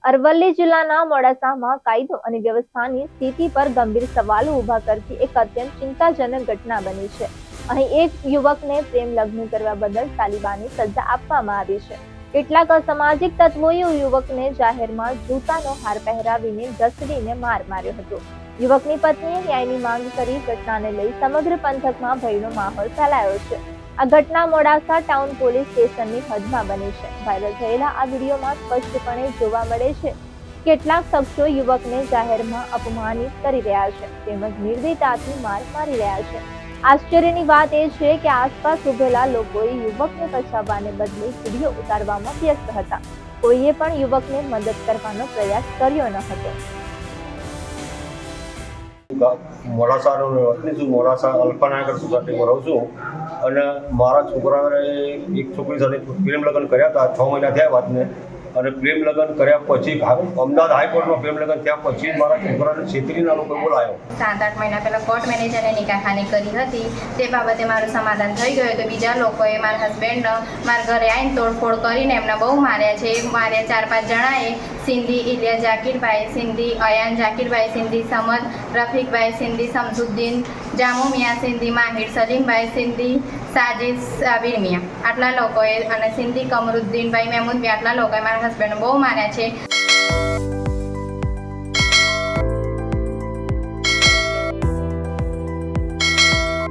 અરવલ્લી જિલ્લાના મોડાસામાં કાયદો અને વ્યવસ્થાની સ્થિતિ પર ગંભીર સવાલો ઊભા કરતી એક અત્યંત ચિંતાજનક ઘટના બની છે. અહીં એક યુવકને પ્રેમ લગ્ન કરવા બદલ તાલિબાની સજા આપવામાં આવી છે. કેટલાક અસામાજિક તત્વોએ યુવકને જાહેરમાં જૂતાનો હાર પહેરાવીને ઘસડીને માર માર્યો હતો. યુવકની પત્નીએ ન્યાયની માંગ કરી. ઘટનાને લઈ સમગ્ર પંથકમાં ભયનો માહોલ ફેલાયો છે. આ ઘટના મોડાસા ટાઉન પોલીસ સ્ટેશનની હદમાં બની છે. વાયરલ થયેલા આ વિડીયોમાં સ્પષ્ટપણે જોવા મળે છે કેટલાક શખ્સો યુવકને જાહેરમાં અપમાનિત કરી રહ્યા છે તેમજ નિર્દયતાથી માર મારી રહ્યા છે. આશ્ચર્યની વાત એ છે કે આસપાસ ઉભેલા લોકોએ યુવકને બચાવવાને બદલે વિડીયો ઉતારવામાં વ્યસ્ત હતા. કોઈએ પણ યુવકને મદદ કરવાનો પ્રયાસ કર્યો ન હતો. મોડાસા અલ્પાનગર સોસાયટીમાં રહું છું અને મારા છોકરાએ એક છોકરી સાથે પ્રેમ લગ્ન કર્યા હતા. 6 મહિના થયા વાતને. અને પ્રેમ લગ્ન કર્યા પછી અમદાવાદ હાઈકોર્ટમાં પ્રેમ લગ્ન થયા પછી મારા છોકરાને છેતરીના લોકો બોલાયો. 7-8 મહિના પહેલાં કોર્ટ મેનેજરે નિકાહખાની કરી હતી. તે બાબતે મારું સમાધાન થઈ ગયું. તો બીજા લોકોએ મારા હસબન્ડને મારા ઘરે આવીને તોડફોડ કરીને એમને બહુ માર્યા છે. માર્યા 4-5 જણાએ. સિંધી ઇલિયા જાકીરભાઈ, સિંધી અયાન જાકીરભાઈ, સિંધી સમદ રફીકભાઈ, સિંધી સમસુદ્દીન, જામુ મિયા, સિંધી માહિર સલીમભાઈ, સિંધી સાજિદ સાબિર મિયા, આટલા લોકોએ અને સિંધી કમરુદ્દીનભાઈ મહેમૂદ બી આટલા લોકોએ મારા હસબન્ડને બહુ માર્યા છે.